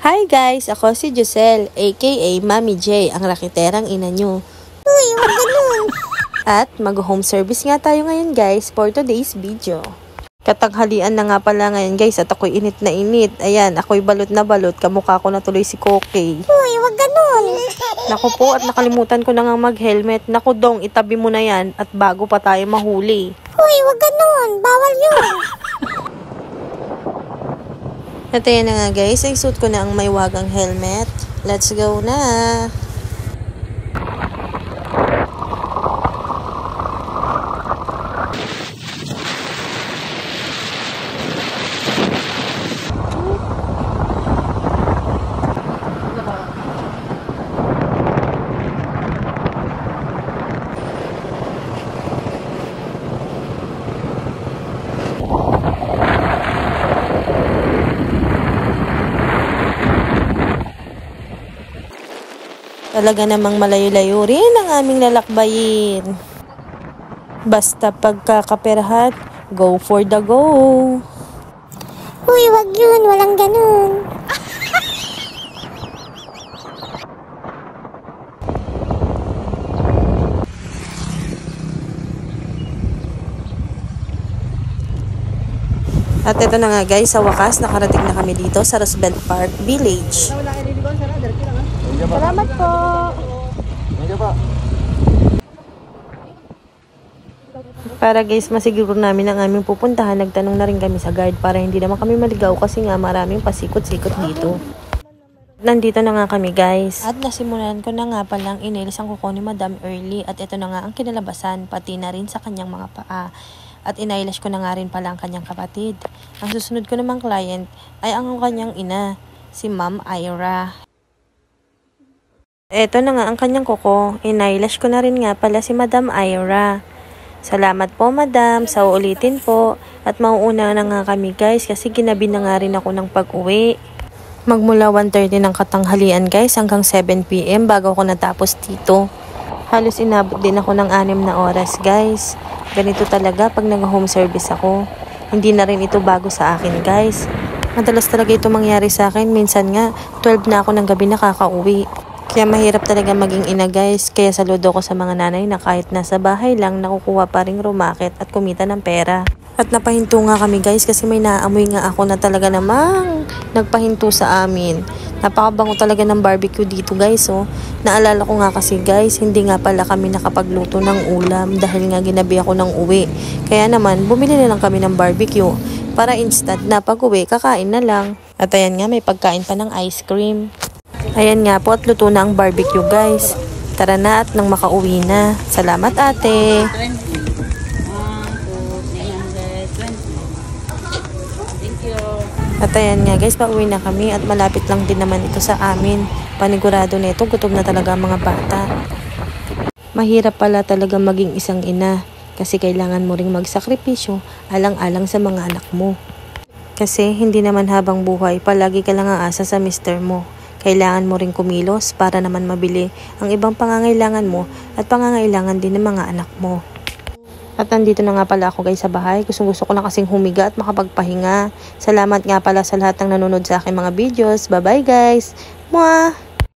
Hi guys! Ako si Giselle, aka Mami J, ang rakiterang ina nyo. Uy, huwag ganun. At mag-home service nga tayo ngayon guys for today's video. Katanghalian na nga pala ngayon guys at ako'y init na init. Ayan, ako'y balot na balot. Kamukha ko na tuloy si Kokey. Uy, huwag ganun. Naku po at nakalimutan ko na nga mag-helmet. Naku dong, itabi mo na yan at bago pa tayo mahuli. Uy, huwag ganun. Bawal yun. At ayan na nga guys, ay suit ko na ang may wagang helmet. Let's go na! Talaga namang malayo-layo rin ang aming lalakbayin. Basta pagkakaperahan, go for the go. Uy, huwag yun. Walang ganun. At ito na nga guys, sa wakas, nakarating na kami dito sa Roosevelt Park Village. Salamat po. Para guys, masiguro namin ang aming pupuntahan, nagtanong na rin kami sa guard para hindi naman kami maligaw kasi nga maraming pasikot-sikot dito. Nandito na nga kami guys. At nasimulan ko na nga palang inilis ang kuko ni Madam Early at ito na nga ang kinalabasan, pati na rin sa kanyang mga paa. At inailash ko na nga rin pala ang kanyang kapatid. Ang susunod ko namang client ay ang kanyang ina, si Ma'am Ira. Eto na nga ang kanyang kuko. Inailash ko na rin nga pala si Madam Ira. Salamat po Madam, sa uulitin po. At mauuna na nga kami guys kasi ginabi na nga rin ako ng pag-uwi. Magmula 1:30 ng katanghalian guys hanggang 7 PM bago ako natapos dito. Halos inabot din ako ng 6 na oras guys. Ganito talaga pag nag-home service ako. Hindi na rin ito bago sa akin guys. Madalas talaga ito mangyari sa akin. Minsan nga 12 na ako ng gabi nakakauwi. Kaya mahirap talaga maging ina guys. Kaya saludo ko sa mga nanay na kahit nasa bahay lang nakukuha pa ring rumakit at kumita ng pera. At napahinto nga kami guys kasi may naamoy nga ako na talaga namang nagpahinto sa amin. Napakabango talaga ng barbecue dito guys oh. Naalala ko nga kasi guys, hindi nga pala kami nakapagluto ng ulam dahil nga ginabi ako ng uwi. Kaya naman bumili na lang kami ng barbecue para instant na pag-uwi kakain na lang. At ayan nga may pagkain pa ng ice cream. Ayan nga po at luto na ang barbecue guys. Tara na at nang makauwi na. Salamat ate. At ayan nga guys, pauwi na kami at malapit lang din naman ito sa amin. Panigurado nito, gutom na talaga ang mga bata. Mahirap pala talaga maging isang ina kasi kailangan mo ring magsakripisyo alang-alang sa mga anak mo. Kasi hindi naman habang buhay, palagi ka lang aasa sa mister mo. Kailangan mo ring kumilos para naman mabili ang ibang pangangailangan mo at pangangailangan din ng mga anak mo. At nandito na nga pala ako guys sa bahay. Gusto ko na kasing humiga at makapagpahinga. Salamat nga pala sa lahat ng nanonood sa aking mga videos. Bye bye guys! Mwah!